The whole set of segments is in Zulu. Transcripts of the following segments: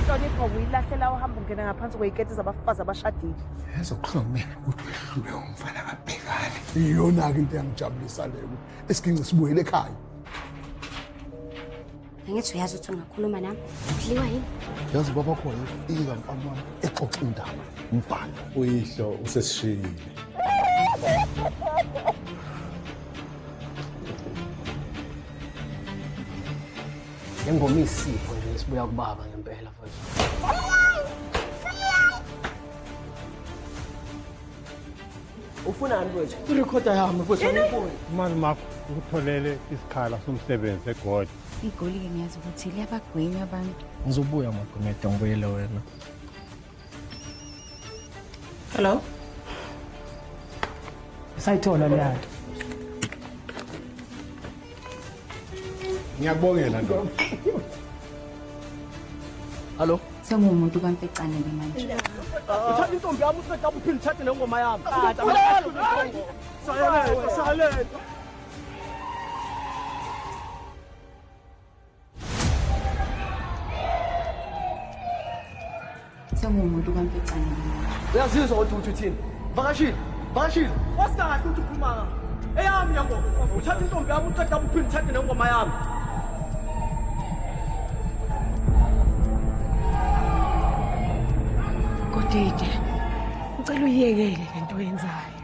inhlonipho uyilahlela uhamba ungena ngaphansi kweyiketi zabafazi abashadile. Ezokuhloma mina ukuthi uyahlule umfana kaBhekane. Iyona-ke into yangijabulisa leyo. Esiginci sibuyele ekhaya. Angithi uyazi ukuthi ungakhuluma nami. Udliwa yini? Yazi baba khona ifika mfana exoxa indaba. Mbhalo. Uyihlo usesishiyile. Ngengoma isipho nje sibuya kubaba ngempela mfowethu. Ufunani mfowethu? Irekhoda yami mfowethu ngikubona. Manje makho ukutholele isikhala somsebenzi eGoli. Igoli ke ngiyazi ukuthi liyabagwinya abantu. Ngizobuya magomede ngibuyele wena. Hello? Sayithola leyo. Ngiyakubongela ndoda. Hallo? Sengumuntu kaMfecane ke manje. Uthatha intombi yami uqeda uphila uthathe nengoma yami. Salele. Sengumuntu kaMfecane ke manje. Uyazizwa ukuthi uthini? Vakashile. Wasikahle ukuthi ukhuluma ngami. Eyami yango. Uthatha intombi yami uqeda uphila uthathe nengoma yami. Kodide. Ucela uyiyekele lento oyenzayo.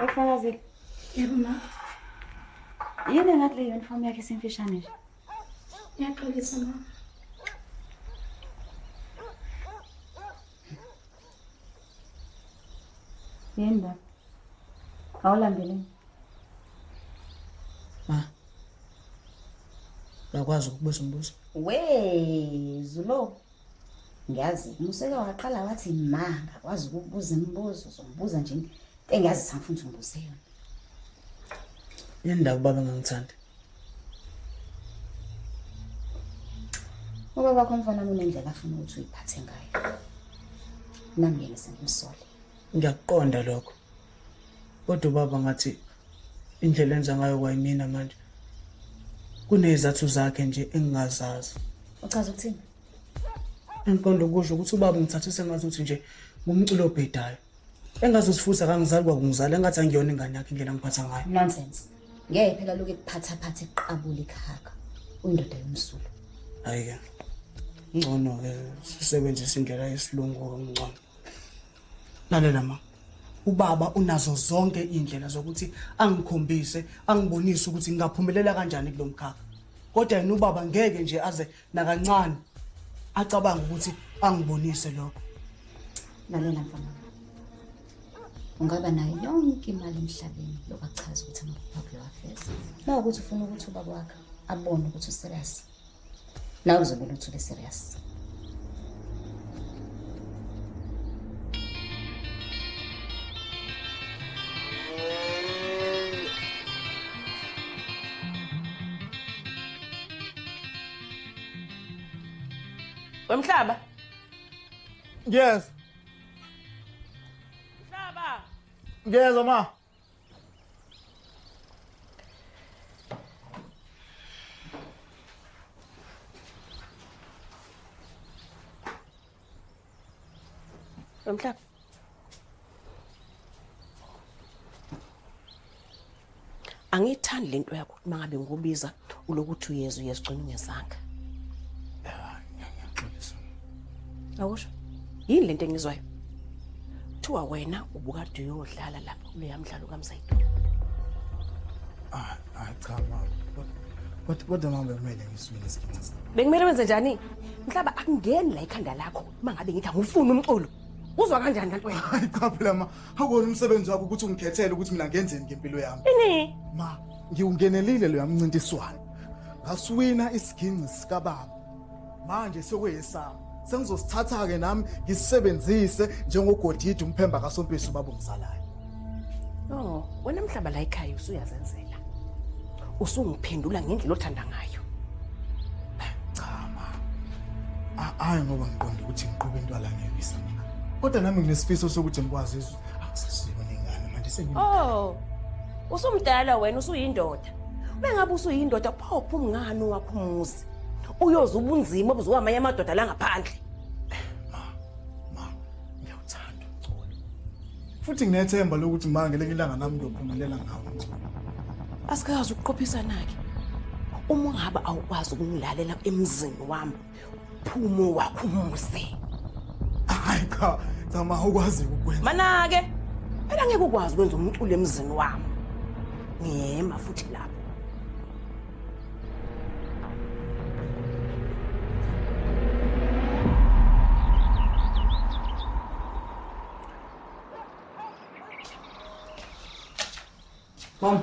Ufakazi. Yebo ma. Yini ngathi le uniform yakhe simfishane nje? Ngiyaxolisa ma. Yenda. Awulandeleni. Ma. Bakwazi ukubuza umbuzo. Zulo. Ngiyazi umuseke waqala wathi ma ngakwazi ukubuza imibuzo uzombuza nje into engiyazi sangifuna umbuze yona. Yendaba baba ngangithanda. Ubaba komfana unendlela afuna ukuthi uyiphathe ngayo. Nami yena sengimsole. Ngiyaqonda lokho. Kodwa baba ngathi indlela enza ngayo kwayimina manje kunezathu zakhe nje engingazazi. Uchaza ukuthini? Engiqonda ukusho ukuthi ubaba ngithathise ngazuthi nje ngumculo obhedayo. Engazi usifuza kangizali kwakungizala engathi angiyona ingane yakhe indlela ngiphatha ngayo. Nonsense. Ngeke phela lokho ekuphatha iqabula ikhaka. Uyindoda yomsulu. Hayi ke. Ngcono ke sisebenzisa indlela yesilungu ngcono. Lalela ma. Ubaba unazo zonke indlela zokuthi angikhombise, angibonise ukuthi ngingaphumelela kanjani kulomkhakha. Kodwa yena ubaba ngeke nje aze nakancane acabanga ukuthi angibonise lokho. Lalela mfana. Ungaba nayo yonke imali emhlabeni lokuchaza ukuthi ama-public affairs. Mawukuthi ufuna ukuthi ubaba wakhe abone ukuthi userious. Nawe uzobona ukuthi ule serious. Wemhlaba? Yes. Mhlaba. Yes, ma. Wemhlaba. Angithandi lento yakho ukuthi mangabe ngobiza ulokuthi uyezwe uyezigcina ungezanga. Awusho? Yini lento engizwayo? Kuthiwa wena ubukade uyodlala lapha kuleya mdlalo kaMsayidwa. Kodwa mama kumele ngiswile isikhathi. Bengimele wenze njani? Mhlaba akungeni la ikhanda lakho mangabe ngithi angufuni umculo. Uzwa kanjani kanti wena? Hayi cha phela ma, akona umsebenzi wakho ukuthi ungikhethele ukuthi mina ngenzeni ngempilo yami. Ini? Ma, ngiungenelile lo yamncintiswano. Ngasiwina isiginci sika baba. Manje sekuyesami. Sengizosithatha ke nami ngisebenzise njengogodidi umphemba kaSompisi ubaba umzalayo. Oh, wena Mhlaba la ekhaya usuyazenzela. Usungiphendula ngendlela othanda ngayo. Cha ma. Hayi ngoba ngiqonda ukuthi ngiqhube intwala ngiyibisa mina. Kodwa nami nginesifiso sokuthi ngikwazi akusasiyo nengane manje sengini. Oh. Usumdala wena usuyindoda. Bengabe usuyindoda phopho umngane wakho umuzi. Uyoza ubunzima obuzowa amanye amadoda la ngaphandle. Ma, ngiyawuthanda umculo. Futhi nginethemba lokuthi manje ilanga nami ngiyophumelela ngawo umculo. Asikazi ukuqophisana ke. Uma ngabe awukwazi ukungilalela emzini wami, phumo wakho umuzi. Hayi cha ma ukwazi ukwenza. Mana ke, phela ngeke ukwazi ukwenza umculo emzini wami. Ngiyema futhi lapho. Mom.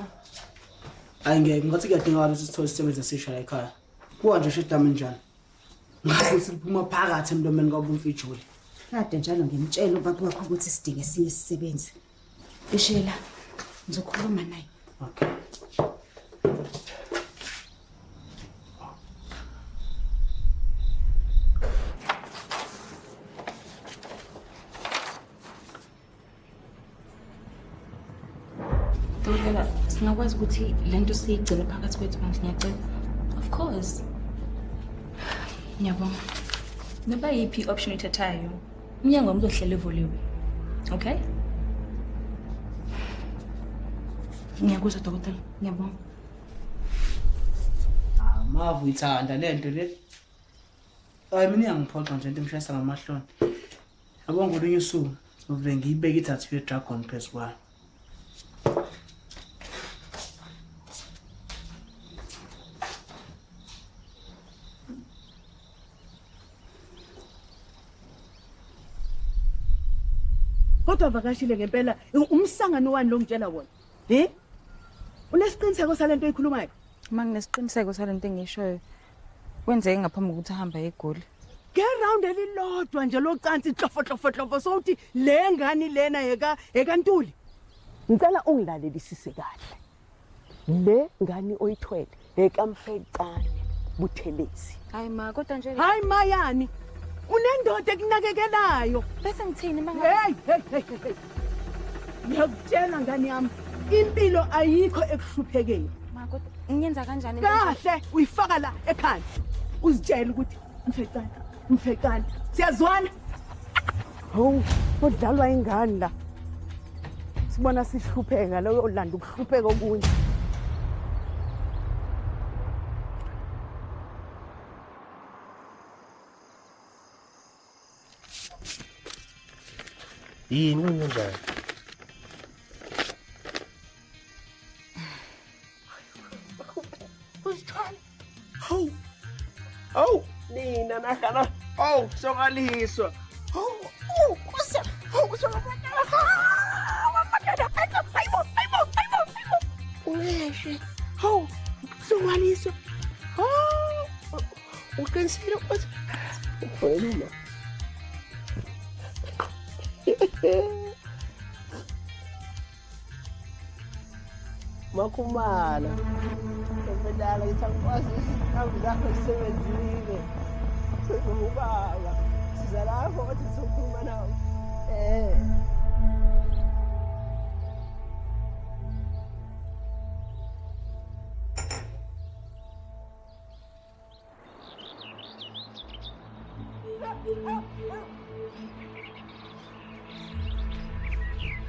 Ayingeke ngathi kuyadingakala ukuthi sithole isisebenzi esisha la ekhaya. Kuwa nje shedama njani? Ngathi siphuma phakathi emlomeni kaBumfijule. Kade njalo ngimtshela ubaba wakho ukuthi sidinge esinye isisebenzi. Ishela ngizokhuluma naye. Okay. Dokotela, singakwazi ukuthi lento siyigcine phakathi kwethu manje ngiyacela. Of course. Ngiyabonga. Noba yiphi option ithathayo, umnyango wami uzohlala evuliwe. Okay? Ngiyakuzwa dokotela. Ngiyabonga. Mavu ithanda lento le. Hayi mina ngiphoxa nje into emshayisa ngamahloni. Yabonga ngolunye usuku ngivele ngiyibeke ithathu ye dragon phezukwayo. Kodwa vakashile ngempela umsangano wani lo ngitshela wona. Unesiqiniseko salento ekhulumayo? Manginesiqiniseko salento engishoyo. Kwenzeke ngaphambi kokuthi ahamba eGoli. Ngeround elilodwa nje locansi hlofo sokuthi le ngani lena eka Ntuli. Ngicela ungilalelisise kahle. Le ngani oyithwele ekamfecane Buthelezi. Hayi ma, kodwa nje Hayi mayani. Unendoda ekunakekelayo. bese ngithini Hey. Ngiyakutshela ngani yami, impilo ayikho ekuhluphekeni. ma, kodwa ngiyenza kanjani Kahle uyifaka la ekhaya. Uzitshela ukuthi mfecane. Siyazwana? Hawu, odlalwa ingane la. Sibona sihlupheka lo yolanda ukuhlupheka okunye. Yini kunjani? Oh, nina nakana. Oh, songaliswa. Uneshe. Hawu, songaliswa. Uqinisile ukuthi ufuna. Makumala. Ngempela ngithangikwazi izinto zakho zisebenzile. Sengubaba. Siza lapho ukuthi sizokhuluma nawe.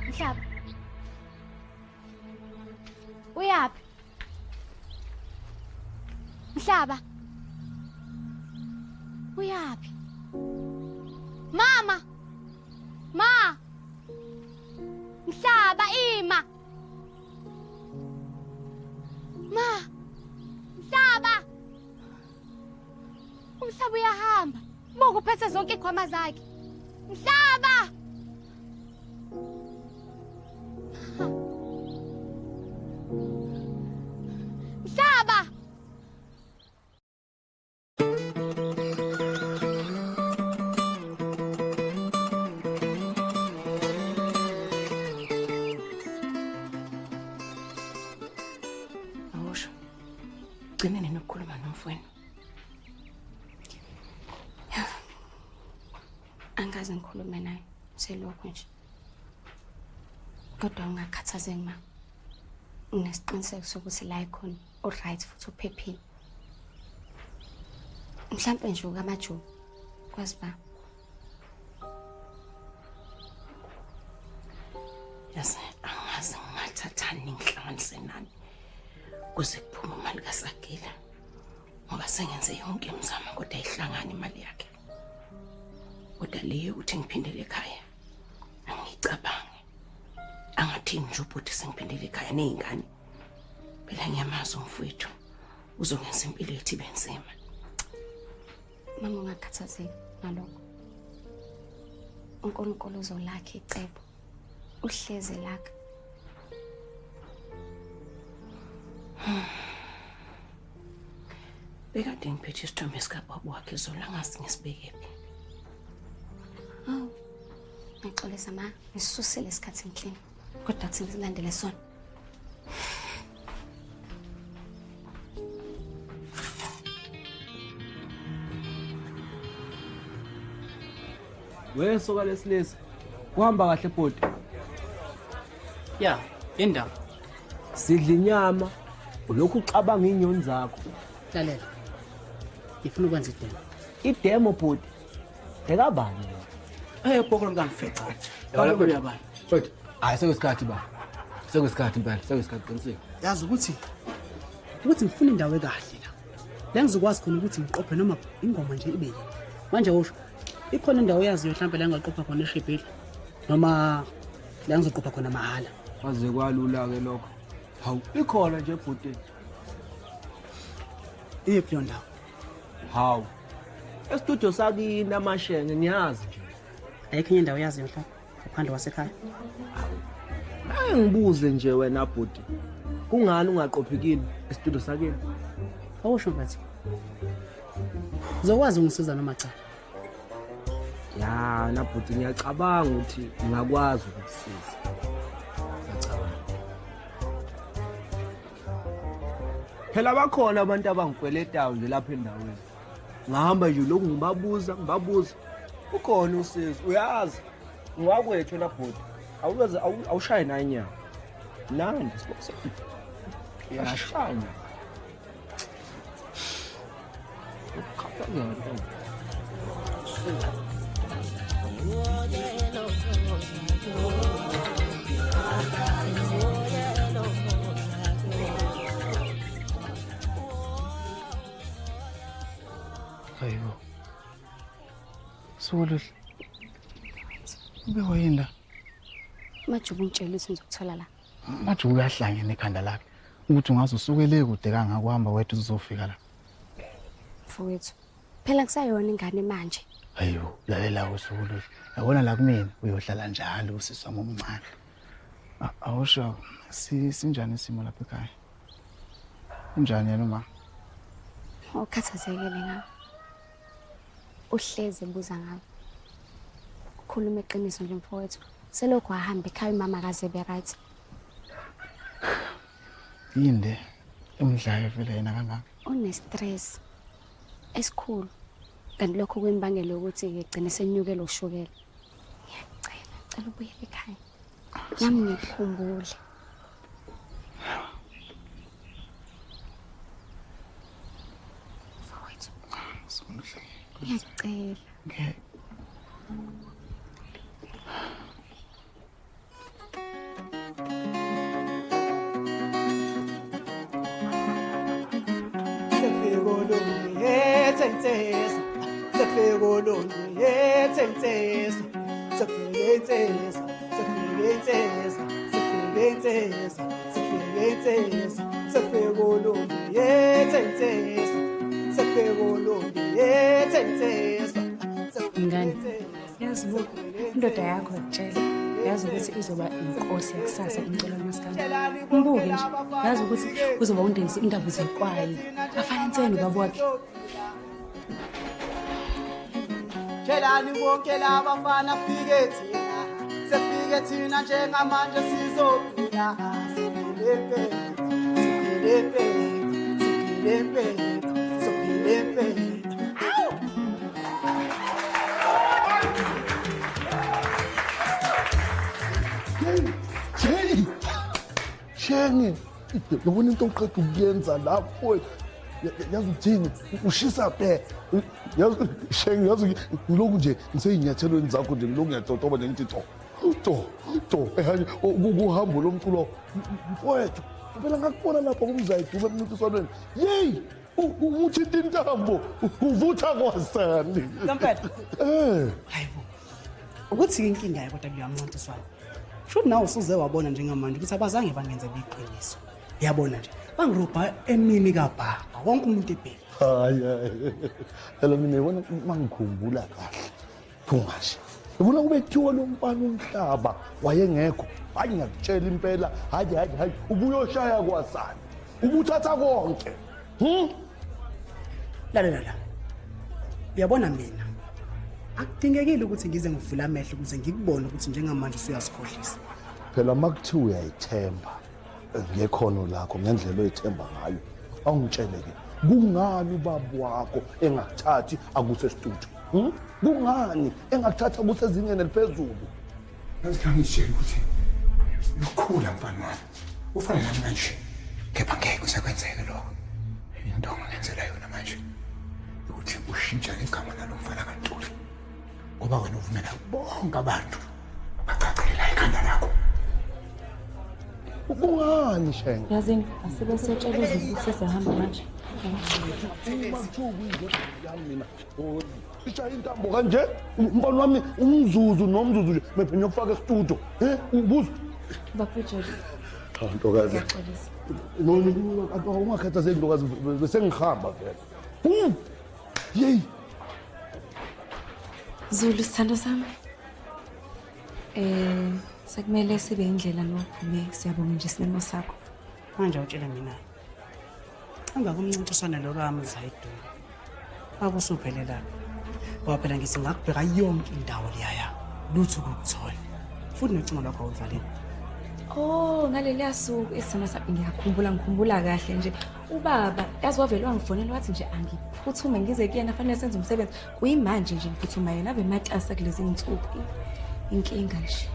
Mhlaba. Uyaphi? Mhlaba. Uyaphi? Mama. Ma. Mhlaba ima. Ma. Mhlaba. Mhlaba uyahamba. Buka uphethe zonke ikhwama zakhe. Mhlaba! Mhlaba! Awusho. Gcine nini ukukhuluma nomfweni? Angazi ngikhulume naye selokho nje. Kodwa ungakhathazeki ma. Nginesiqiniseko sokuthi la ikhona right futhi uphephile. Mhlambe nje ukamajuba kwazi ba. Yase angazi ngingathathani ngihlanganise nani. Kuze kuphume imali kaSagila. Ngoba sengenze yonke imizamo kodwa ayihlangani imali yakhe. Kodwa leyo uthi ngiphindele ekhaya. Angicabangi. Angathini nje ukuthi sengiphindele ekhaya nezingane. Phela ngiyamazi umfowethu uzongenza impilo yethu ibe nzima. Mama ungakhathazeki ngalokho. uNkulunkulu uzolakha icebo. Uhleze lakha. Bekade ngiphethe isithombe sikababa wakhe Zola ngazi ngisibekephi. Oh. Ngixolisa ma, ngisusile isikhathi ngiclean. Kodwa kuthi ngilandele sona. Wesoka lesilesi. Kuhamba kahle bhodi. Ya, indaba. Sidla inyama, ulokhu ucabanga inyoni zakho. Lalela. Ngifuna ukwenza idemo. Idemo bhodi. Ekabani? Bhoko lomkamfeca. Kaloku uyabani. Bhodi, hayi sekusikhathi ba. Sekusikhathi impela, sekusikhathi qinisile. Yazi ukuthi ngifuna indawo ekahle la. La ngizokwazi khona ukuthi ngiqophe noma ingoma nje ibe yini. Manje usho ikhona indawo yaziyo mhlawumbe la ngaqopha khona eShebhile noma la ngizoqopha khona mahala. Waze kwalula ke lokho. Hawu, ikhona nje bhodi. Iyephi leyo ndawo? Hawu. Estudio sakini amashenge niyazi nje. Ayikho enye indawo yaziyo mhlawumbe ngaphandle wasekhaya. Ngibuze nje wena bhodi. Kungani ungaqophikini estudio sakini? Awusho bathi. Uzokwazi ungisiza noma cha? Ya, nabhuti ngiyacabanga ukuthi ngingakwazi ukukusiza. Ngiyacabanga. Phela bakhona abantu abangikweletayo nje lapha endaweni. Ngihamba nje lokhu ngibabuza. Ukhona usizo, uyazi. Ngiwakwethu nabhuti. Awuze awushaye nanyama. Nandi sibose. Yashanya. Hayibo. Solo. Ube wayenda. Majuba ungitshela ukuthi ngizokuthola la. Majuba uyahlangene ekhanda lakhe ukuthi ungaze usukele kude kangakuhamba wethu uzofika la. Mfowethu. Phela kusayona ingane manje. Hayibo, lalela uSolo. Yabona la kumina uyohlala njalo usiswa ngomncane. Awusho sinjani isimo lapha ekhaya? Unjani yena ma? Ukhathazekile ngawe. Uhleze buza ngawe. Ukhuluma eqiniso nje mfowethu. Selokhu ahamba ekhaya mama kaze be right. Yinde emdlayo vele yena kangaka. Une stress esikhulu. Kanti lokho kuyembangela ukuthi ngigcine senyuke lo shukela. Ngiyacela ubuyele ekhaya. Nami ngikukhumbule. Mfowethu. Ngiyacela. Okay. Sefego indoda yakho yakutshela yazi ukuthi izoba inkosi yakusasa umcelo wamasikanda. Umbuke nje yazi ukuthi uzoba undenzisa indaba zekwayi afana insene babo wakhe. Tshelani bonke labafana fike thina sefike thina njengamanje sizophila siphile Shenge, yabona into oqeda ukuyenza lapho. Yazi uthini? Ushisa phe. Yazi Shenge, yazi ngiloku nje ngiseyinyathelo zakho nje ngiloku ngiyatotoba nje ngithi to ehanye ukuhambo lomculo mfowethu. Phela ngakubona lapha kumzayidume emncintiswaneni. Hey! Uthinta intambo, uvutha kwasani. Kampela. Hayibo. Ukuthi inkinga yakho kodwa kuyamncintiswana. Futhi nawe usuze wabona njengamanje ukuthi abazange bangenze biqiniso. Uyabona nje, bangirobha emini kabhaka. Wonke umuntu ebheka. Hayi. Phela mina ngibona mangikhumbula kahle. Thungashe. Ngibona kube kuthiwa lo mfana umhlaba wayengekho. Hayi ngiyakutshela impela, hayi ubuyoshaya kwasani. Ubuthatha konke. La. Uyabona mina. Akudingekile ukuthi ngize ngivula amehlo ukuze ngikubone ukuthi njengamanje usuyasikhohlisa. Phela makuthiwa uyayithemba ngekhono lakho ngendlela oyithemba ngayo. Awungitsheleke. Kungani ubaba wakho engakuthathi akuse studio? Kungani engakuthatha kusezingeni eliphezulu? Ngizitshela ukuthi ukhula mfana wami. Ufana nami manje. Kepha ngeke usekwenzeke lokho. Into ongenzela yona manje ukuthi ushintsha igama lalomfana kaNtuli. Ngoba wena uvumela bonke abantu baqaqelela ikhanda lakho. Kungani Shenge? Yazini asebesetshelwe ukuthi sesihamba manje. Mina isha intambo kanje umbona wami umzuzu nomzuzu nje mephe ngiyokufaka estudio ubuza bafetshele ntokazi no ungakhetha sentokazi bese ngihamba vele yey Zulu sithando sami sekumele sibe indlela nophume siyabonga nje sinemo sakho manje utshela mina angakumncintiswana lo lwami zayidume akusuphelela ngoba phela ngithi ngakubheka yonke indawo liyaya lutho ukuthola futhi nocingo lwakho awuvaleni. Ngaleli suku isimo sabi ngikhumbula kahle nje ubaba yazi wavele wangifonela wathi nje angiphuthume ngize kuyena fanele senze umsebenzi kuyimanje nje ngiphuthuma yena ave matasa kulezi insuku inkinga nje.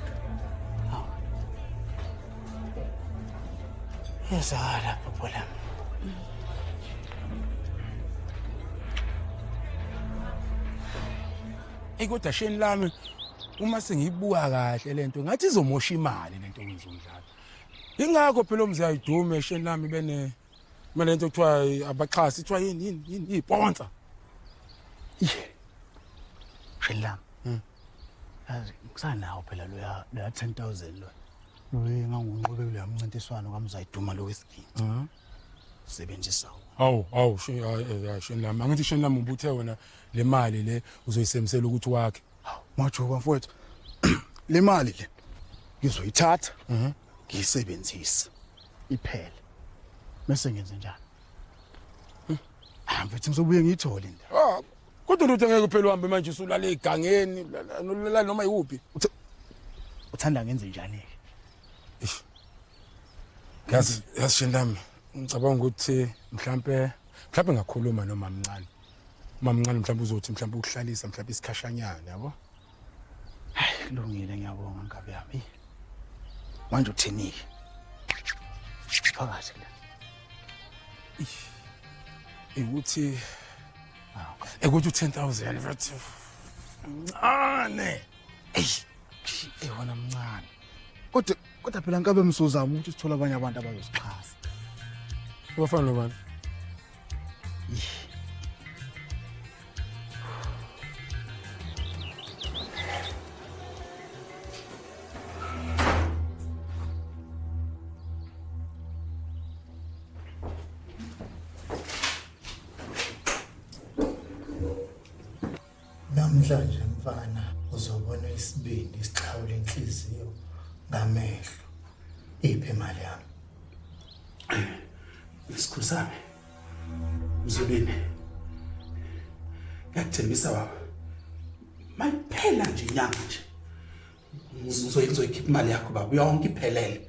Yazala baba. Kodwa sheni lami uma sengiyibuka kahle lento ngathi izomosha imali lento okwenza umdlalo. Ingakho phela umzayidume sheni lami bene lento kuthiwa abaxhasi ithiwa yini isponsor. Sheni lami. Yazi ngisanawo phela loya 10,000 lo. Ngangunqobe kuleya mncintiswano kamzayiduma lo wesibili. Sebenzisa. Awu sheni lami angithi sheni lami ubuthe wena le mali le uzoyisemisela ukuthi wakhe. Majoba mfowethu. Le mali le ngizoyithatha ngiyisebenzisa iphele. Bese ngenze njani? Mfethu ngizobuye ngiyithole indaba. Kodwa lutho ngeke phela uhambe manje usulala egangeni la noma yiwuphi. Uthanda ngenze njani ke? Yazi sheni lami ngicabanga ukuthi mhlambe ngakhuluma nomama mncane. Mama mncane mhlambe uzothi mhlambe ukuhlalisa mhlambe isikhashanyana yabo. Hayi kulungile ngiyabonga ngabe yami. Manje uthini? Phakathi la. Ukuthi ukuthi 10,000 mfethu. Mncane. Wona mncane. Kodwa phela ngabe msuzama ukuthi sithola abanye abantu abazosixhasa. Ubafana nobani? Namhlanje mfana uzobona isibindi isixhawula inhliziyo ngamehlo. Iphi imali yami? Isikhulu sami. Mzolweni. Ngiyakuthembisa baba. Mayiphela nje inyanga nje. Ngizoyikhipha imali yakho baba yonke iphelele.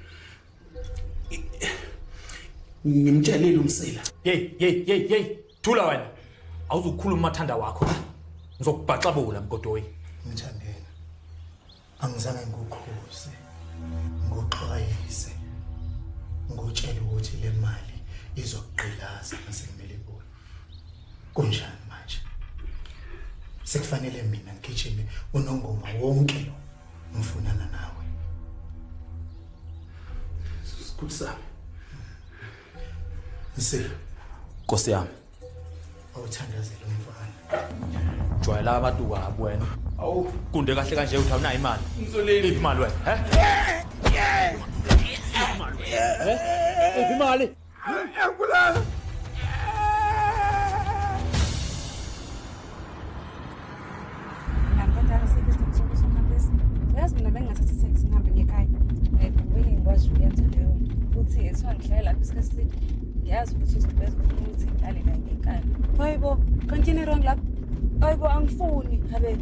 Ngimtshelile umsila. Hey. Thula wena. Awuzukhuluma umathanda wakho. Ngizokubhaxabula mgodoyi. Ngithandeni. Angizange ngikukhuze. Ngoxwayise. Ngotshela ukuthi le mali izokuqilaza mase kumele ibone. Kunjani manje? Sekufanele mina ngigijime unongoma wonke lo ngifunana nawe. Isikhulu sami. Nkosi yami. Awuthandazela umfana. Jwayela abantu wabo wena. Awu kunde kahle kanje uthi awunayo imali. Ngizolele imali wena, imali. Ngiyabulala. Ngiyakwenza isikhathi sokuhambisa. Uyazi mina bengingathatha isikhathi ngihambe ngekhaya. Kubuye ngikwazi ukuyenza leyo. Uthi ethiwa ngihlale lapha isikhathi eside. Ngiyazi ukuthi uzobeza ufuna ukuthi ngihlale la ngekhaya. Hayibo, continue wrong lapha. Hayibo angifuni habe.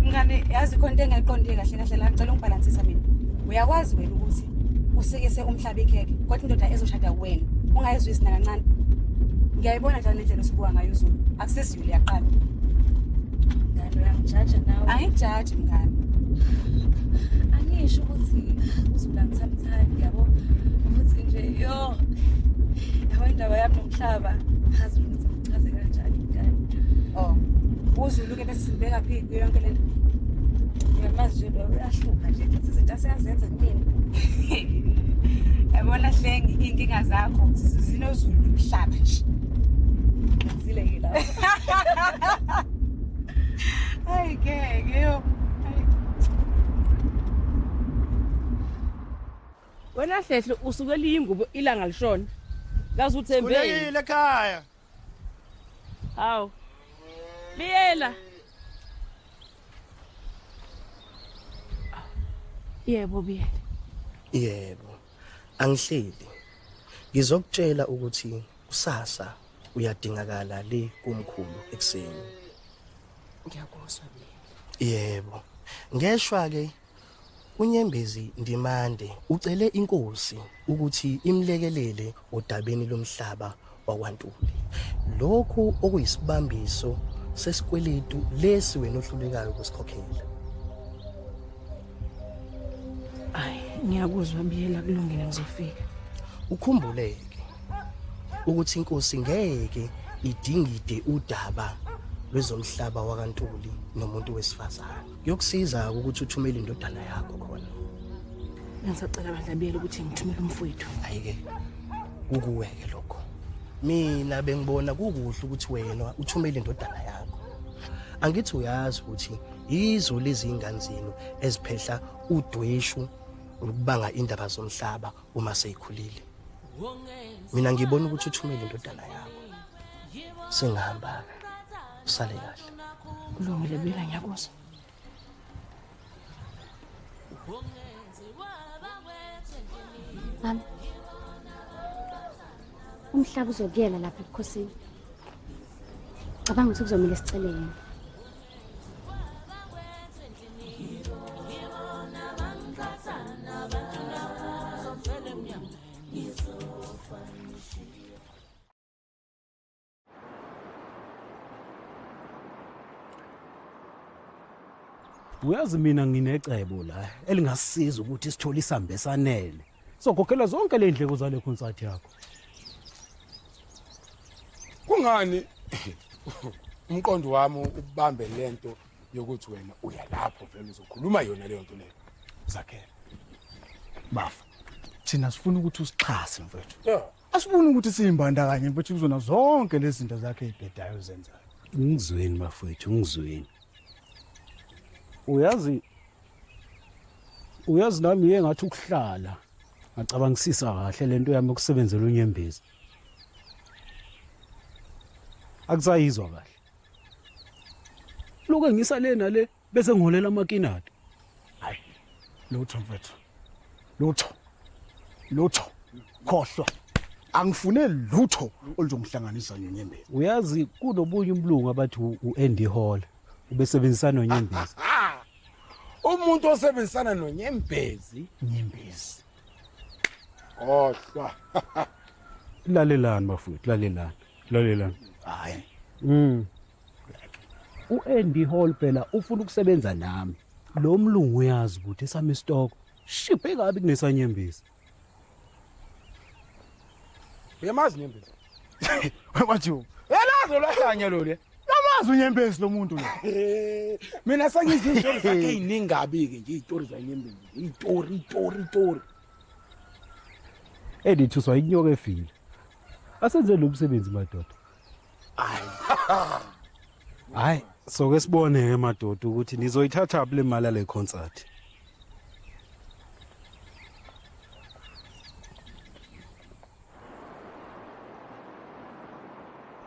Ngane yazi khona into engayiqondile kahle la ngicela ungibalansisa mina. Uyakwazi wena ukuthi usekese umhlaba ikheke kodwa indoda ezoshada kuwena ungayizwisi nakancane. Ngiyayibona njalo indlela osubuka ngayo uZulu. Akusesiyo liyaqala. Ngane uyangijaja nawe. Angijaji mngane. Angisho ukuthi uZulu angisamthandi yabo. Ukuthi nje yo. Indaba yami nomhlaba azi ukuthi ngichaze kanjani ngane. Oh. uZulu ke bese sibeka phi yonke lento. Uyamazi nje lo uyahluka nje futhi izinto asiyazenza kimi. Yabona hlengi inkinga zakho zinoZulu nomhlaba nje. Ngizile yila. Hayi ke yo. Wena Hlehle usukela ingubo ilanga lishona. Ngazi uthembe. Kulekile ekhaya. Hawu. Biyela. Yebo Biyela. Yebo. Angihleli. Ngizokutshela ukuthi kusasa uyadingakala le kumkhulu ekseni. Ngiyakuzwa Biyela. Yebo. Ngeshwa ke uNyembezi Ndimande ucele inkosi ukuthi imlekelele odabeni lomhlaba wakwaNtuli. Lokhu okuyisibambiso sesikweletu lesi wena ohlulekayo ukusikhokhela. Ay, ngiyakuzwa Biyela kulungile ngizofika. Ukhumbuleke ukuthi inkosi ngeke idingide udaba lwezomhlaba wakwaNtuli nomuntu wesifazane. Yokusiza ukuthi uthumele indodana yakho khona. Ngisacela bandla Biyela ukuthi ngithumele umfowethu. Ayike. Ukuweke lokho. Mina bengibona kukuhle ukuthi wena uthumele indodana yakho. Angithi uyazi ukuthi yizo lezi ingane zenu eziphehla udweshu ukubanga indaba zomhlaba uma seyikhulile. Mina ngibona ukuthi uthumele indodana yakho. Singahamba usale kahle. Kulungile Biyela ngiyakuzwa. Mama. Umhlaba uzokuyela lapha ebukhosini. Cabanga ukuthi kuzomela sicele yena. Uyazi mina nginecebo la elingasiza ukuthi sithole isambe sanele. Sokhokela zonke le ndleko zale concert yakho. Kungani umqondo wami ubambe lento yokuthi wena uya lapho vele uzokhuluma yona leyo nto leyo. Zakhela. Bafa. Thina sifuna ukuthi usixhase mfethu. Yeah. Asifuni ukuthi siyimbandakanye mfethu kuzona zonke lezi zinto zakhe ezibhedayo uzenzayo. Ngizweni mafethu, ngizweni. Uyazi nami engathi ukuhlala ngacabangisisa kahle lento yami ukusebenzela uNyembezi. Akusayizwa kahle. Lokho ngisale nale bese ngiholela amakinati. Hayi, lutho mfethu. Lutho. Khohlwa. Angifune lutho oluzongihlanganisa noNyembezi. Uyazi kunobunye umlungu abathi uAndy Hall ubesebenzisana noNyembezi. Umuntu osebenzisana noNyembezi. Nyembezi. Khohlwa. Lalelani bafowethu, lalelani. Hayi. uAndy Hall phela ufuna ukusebenza nami. Lo mlungu uyazi ukuthi esami stock shiphe kabi kunesanyembezi. Uyamazi Nyembezi? Wabathu. Yalazo lahlanya lo le. Yamazi uNyembezi lo muntu lo. Mina sengizwe izitori zakhe eziningabi ke nje izitori zaNyembezi. Izitori. Edithi usayinyoka efile. Asenze lo msebenzi madoda. Hayi, so ke sibone ke madoda ukuthi nizoyithatha le mali yale concert.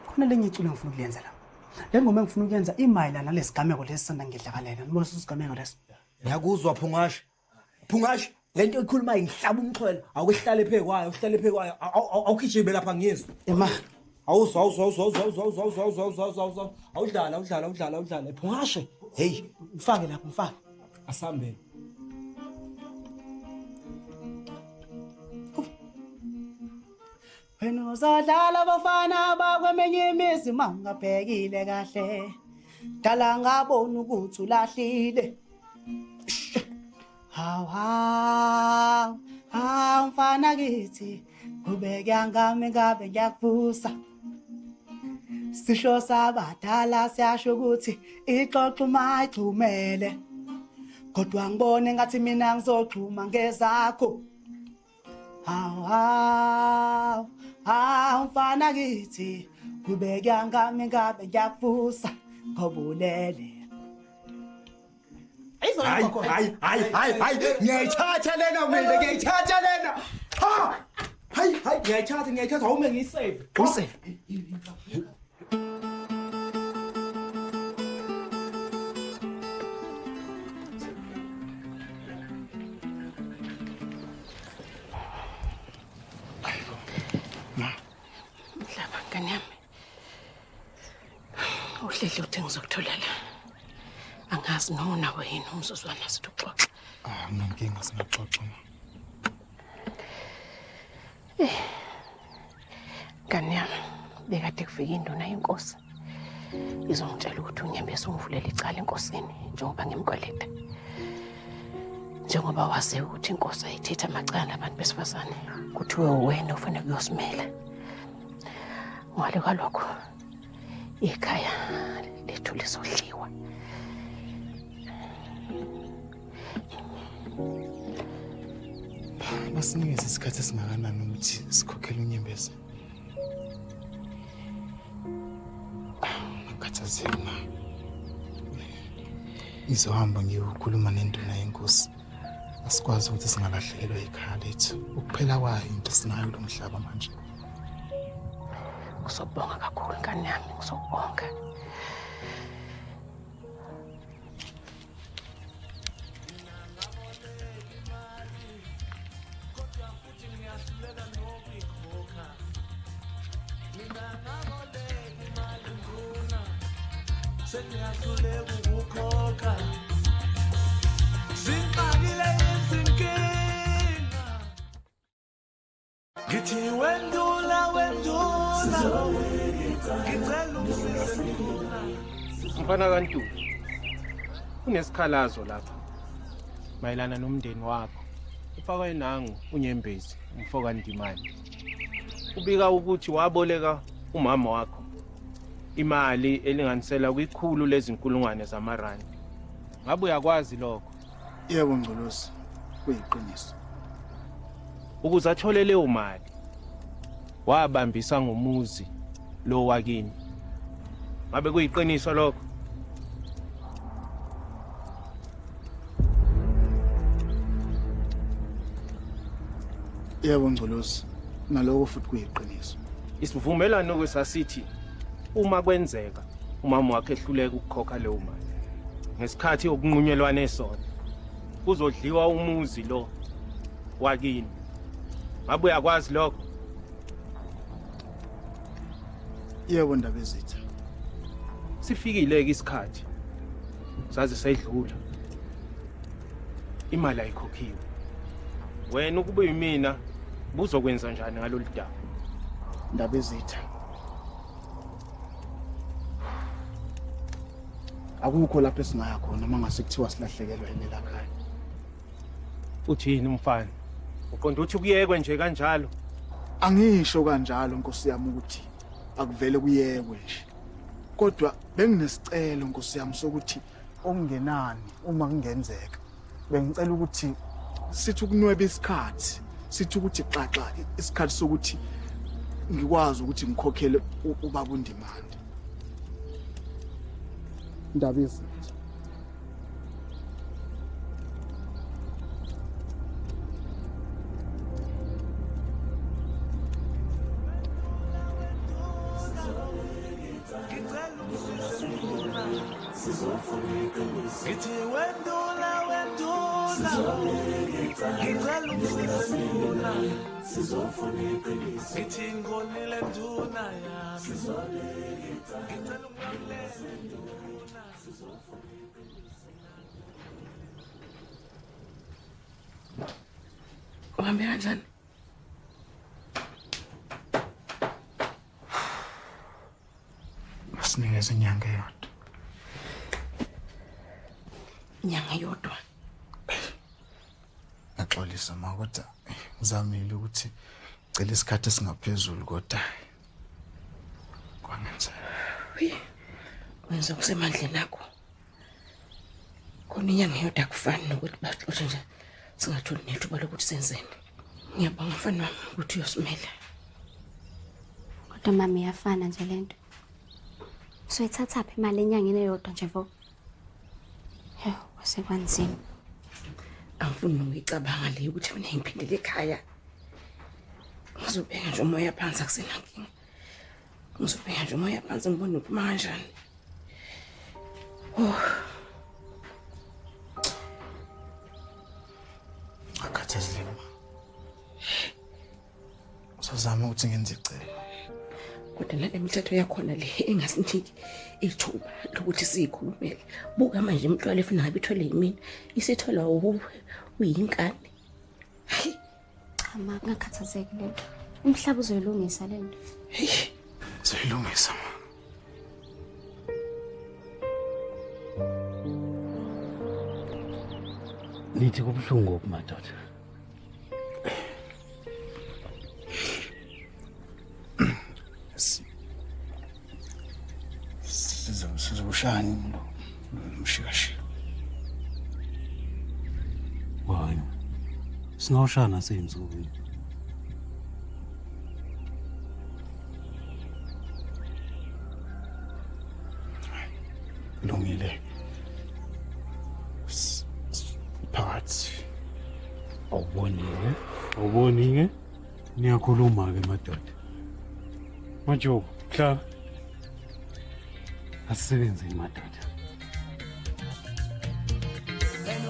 Khona lenye iculo ngifuna ukulenza la. Le ngoma engifuna ukuyenza imayila nalesigameko lesisanda ngidlakalela. Nibona isigameko leso. Ngiyakuzwa Phungashi. Lento ikhuluma inhlaba umxhwele. Awukuhlale phekwayo, uhlale phekwayo. Awukhijime lapha ngiyizwa. Ema. Awuzwa. Awudlala. Phungashi. Hey, Mfake lapho, mfake. Asambe. Wena uzodlala abafana bakwemenye imizi mangabhekile kahle. Dala ngabona ukuthi ulahlile. Haw, mfana kithi. Ubeka ngami ngabe ngiyakuvusa. Sisho sabadala siyasho ukuthi ixoxo mayixhumele. Kodwa ngibone ngathi mina ngizoxhuma ngezakho. Haw, mfana kithi. Ubeka ngami ngabe ngiyakuvusa. Ngobulele. Hayi. Ngiyayithatha lena mina, ngiyayithatha lena. Ha! Hayi, ngiyayithatha awume ngiyisave. Usave. Mhlaba ngane yami. Uhleli uthi ngizokutholela. Angazi noma nawe yini umzuzwana sithi uxoxa. Nginenkinga singaxoxa ma. Ngane yami, bekade kufika induna yenkosi. Izongitshela ukuthi uNyembezi ungivulela icala enkosini njengoba ngimkweleta. Njengoba wazi ukuthi inkosi ayithetha amacala abantu besifazane, kuthiwe wena ufanele kuyosimela. Ngale kwalokho ikhaya lethu lisodliwa. Basinikeze isikhathi esingakanani ukuthi sikhokhele uNyembezi. Ngikhathazeke ma. Ngizohamba ngiyokhuluma nenduna yenkosi. Asikwazi ukuthi singalahlekelwa ikhaya lethu. Ukuphela kwayo into sinayo lo mhlaba manje. Ngizobonga kakhulu ngane yami, ngizobonga. Mfana kaNtu, kunesikhalazo lapha mayelana nomndeni wakho. Ufaka inangu uNyembezi, umfoka Ndimani. Ubika ukuthi waboleka umama wakho imali elinganisela kwikhulu lezinkulungwane zamarandi. Ngabe uyakwazi lokho? Yebo Ngcolosi, kuyiqiniso. Ukuze athole leyo mali, wabambisa ngomuzi lo wakini. Ngabe kuyiqiniso lokho? Yebo Ngcolosi, naloko futhi kuyiqiniso. Isivumelwano kwesasithi uma kwenzeka umama wakhe ehluleka ukukhokha leyo mali, ngesikhathi okunqunyelwane esona kuzodliwa umuzi lo wakini. Ngabe uyakwazi lokho? Yebo Ndabezitha. Sifikile ke isikhathi. Saze sayidlula. Imali ayikhokhiwe. Wena ukuba yimina buzokwenza njani ngalolu daba? Ndabezitha. Akukho lapho esingaya khona mangase kuthiwa silahlekelwe elela khaya. Uthini umfana? Uqonda ukuthi kuyekwe nje kanjalo? Angisho kanjalo Nkosi yami ukuthi akuvele kuyekwe nje. Kodwa benginesicelo Nkosi yami sokuthi okungenani uma kungenzeka. Bengicela ukuthi sithi ukunweba isikhathi, sithi ukuthi xaxa isikhathi sokuthi ngikwazi ukuthi ngikhokhele ubaba uNdimande. Ndabezitha. Uhambe kanjani? Sinikeze inyanga eyodwa. Inyanga yodwa. Ngaxolisa kodwa ngizamile ukuthi cela isikhathi esingaphezulu kodwa kwangenzeka. Wenza kusemandleni akho. Khona inyanga yodwa kufani nokuthi baxoxe nje singatholi nethuba lokuthi senzeni. Ngiyabonga mfana wami ukuthi uyosimela. Kodwa mama iyafana nje lento. Soyithatha phi imali enyangeni eyodwa nje vo? Wasekwanzima. Angifuni ukuyicabanga le ukuthi mina ngiphindele ekhaya. Ngizobheka nje umoya phansi akusenankinga. Ngizobheka nje umoya phansi ngibone uphuma kanjani. Akhathazile. Uzozama ukuthi ngenze icebo. Kodwa nale mithetho yakhona le engasiniki ithuba lokuthi siyikhulumele. Buka manje imntwana efuna ngabe ithole yimina, isithola uyinkani. Cha ma ngakhathazeki lento. Umhlaba uzoyilungisa lento. Zoyilungisa. Nithi kubuhlungu okumadoda. Sizobushani umshikashi. Hayi. Singawushana seyinsuku. Lungile. Phakathi. Awubonike? Niyakhuluma ke madoda. Majobo, hla. Asisebenze madoda.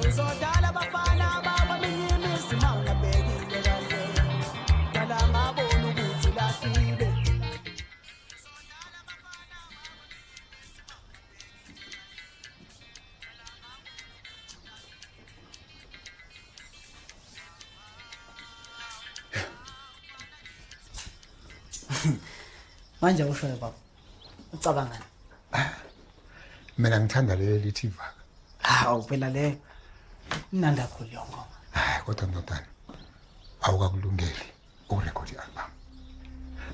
Uzodala abafana ababaminyimi simanga bhekile kahle. Dala ngabona ukuthi lahlile. Manje ushoyo baba. Ucabangani? Mina ngithanda leli lithi vaka. Hawu phela le inanda kakhulu yongo. Kodwa ndodana awukakulungeli ukurecord i-album.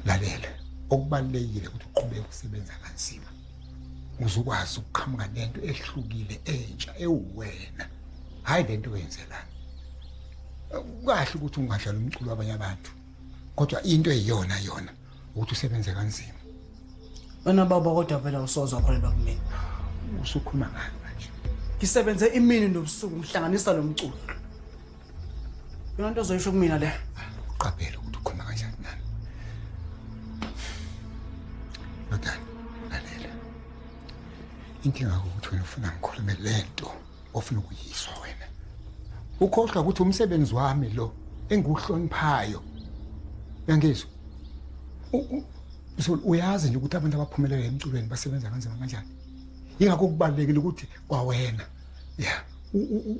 Lalela, okubalekile ukuthi uqhubeke ukusebenza kanzima. Uzokwazi ukuqhamuka nento ehlukile entsha ewuwena. Hayi lento oyenzelana. Kahle ukuthi ungadlala umculo wabanye abantu. Kodwa into eyiyona yona ukuthi usebenze kanzima. Wena baba kodwa vela usozwa khona kumina. Usukhuluma ngani manje? Ngisebenze imini nobusuku ngihlanganisa lo mculo. Yona into ozoyisho kumina le. Uqaphele ukuthi ukhuluma kanjani nani. Nodani, lalela. inkinga ukuthi wena ufuna ngikhulume lento ofuna ukuyiswa wena. Ukhohlwa ukuthi umsebenzi wami lo engiwuhloniphayo. Yangizwa. Uyazi nje ukuthi abantu abaphumelele emculweni basebenza kanzima kanjani. Yingakho kubalekile ukuthi kwawena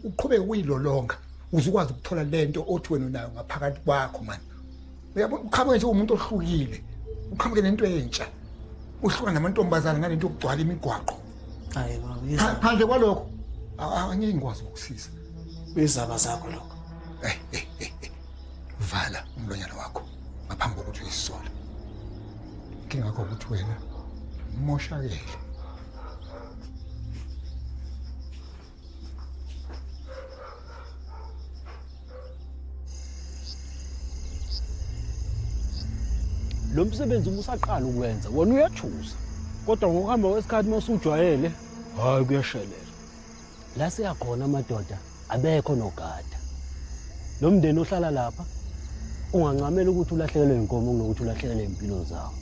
uqhubeke ukuyilolonga uzukwazi ukuthola lento othi wena unayo ngaphakathi kwakho manje. Uyabona uqhamuke nje umuntu ohlukile. Uqhamuke nento entsha. Uhluka namantombazana ngalento yokugcwala imigwaqo. Hayi baba, phandle kwalokho angeke ngikwazi ukusiza. Izaba zakho lokho. Vala umlonyana wakho ngaphambi kokuthi uyisola. Ngingakho ukuthi wena umoshakele. Lo msebenzi umusaqala ukwenza wona uyathusa kodwa ngokuhamba kwesikhathi mawusujwayele hayi kuyashelela. La siyakhona amadoda abekho nogada. Lo mndeni ohlala lapha ungancamela ukuthi ulahlekelwe inkomo kunokuthi ulahlekelwe impilo zawo.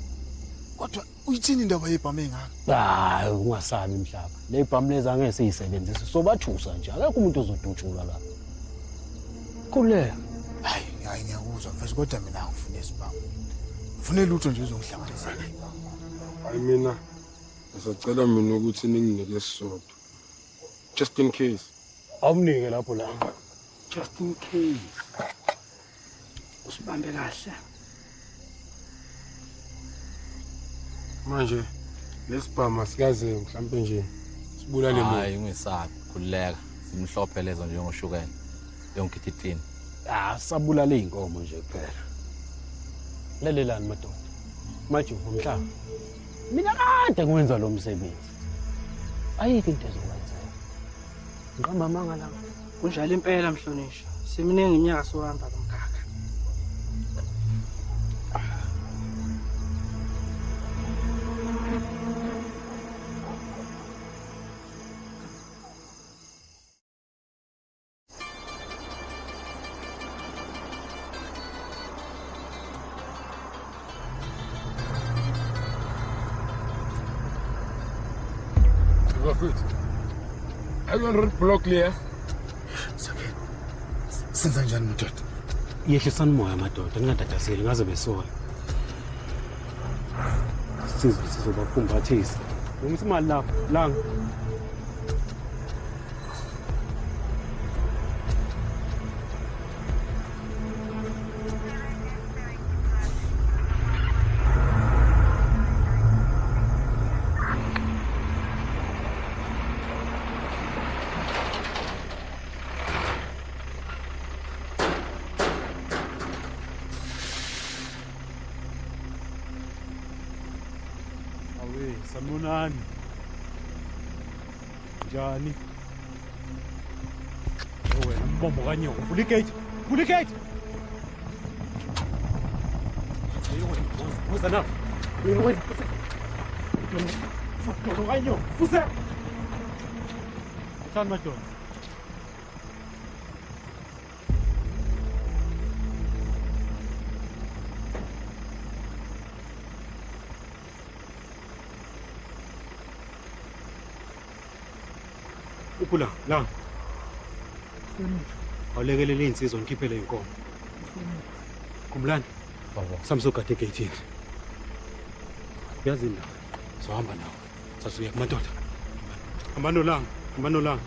Kodwa uyithini indaba yebhamu engaka? Hayi ungasabi mhlaba. Le bhamu lezi angeke siyisebenzise sobathusa nje. Akekho umuntu ozodutshula la. Kule. Hayi ngiyakuzwa mfethu kodwa mina ngifuna isibhamu. Ufune lutho nje uzongihlanganisa nayo. Hayi mina ngisacela mina ukuthi ninginike isisodwa. Just in case. Awumnike lapho la. Just in case. Usibambe kahle. Manje lesibhama sikaze mhlambe nje sibulale lo. Hayi ngisabi khuleka simhlophe lezo nje ngoshukela. Yonke ithini. Sabulale inkomo nje kuphela. Lalelani madoda. Manje umhlaba. Mina kade ngiwenza lo msebenzi. Ayikho into ezokwenza. Ngiqamba amanga la. Kunjalo impela mhlonishwa. Seminingi iminyaka sohamba kumkhakha. Are you on road block clear? Senza njani madoda? Yehlisani moya madoda ningadadazeli ngaze besola. Sizobafumbathisa. Ngumsi imali lapho langa. Sanibonani. Njani? Wena mbombo kanye uvula igate. Vula igate. Musa na. Wena. Fuck, kanye. Fusa. Tan madoda. Upula, la. Awulekelele insizwa ngikhiphele inkomo. Kumlani? Baba, samsogade egate. Uyazi la. Sohamba nawe. Sasuya kumadoda. Hamba nolanga.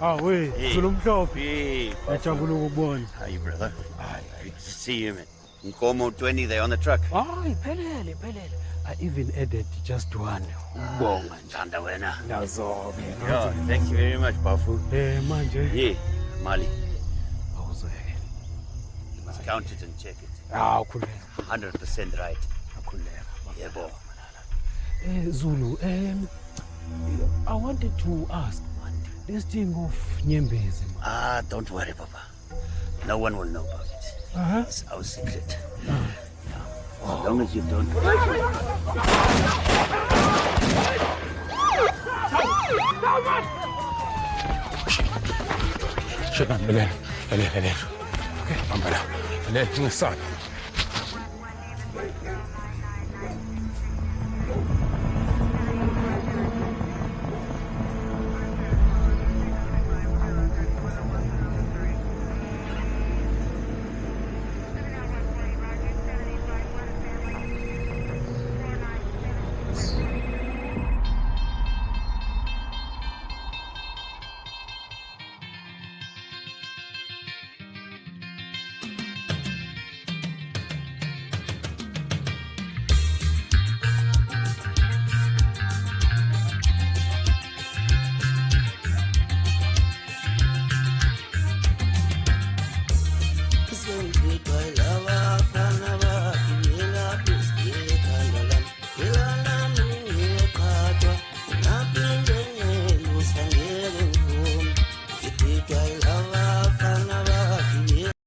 we, Hey. Zulu mhlophe. Hey, Ngiyajabula ukubona. Hi, brother. Good to see you, man. Nkomo 20 there on the truck. Iphelele. I even added just one. Bonga njanda wena. Ngazobe. Yeah, thank you very much, Bafu. Manje. Yeah, Mali. Awuzweke. You must count it and check it. Ukhuleka. 100% right. Ukhuleka. Yebo. Zulu, I wanted to ask, this thing of Nyembezi. Don't worry, Papa. No one will know about it. It's our secret. As long as you don't. شكرا بلال اوكي بلال نصاد Sentito e lava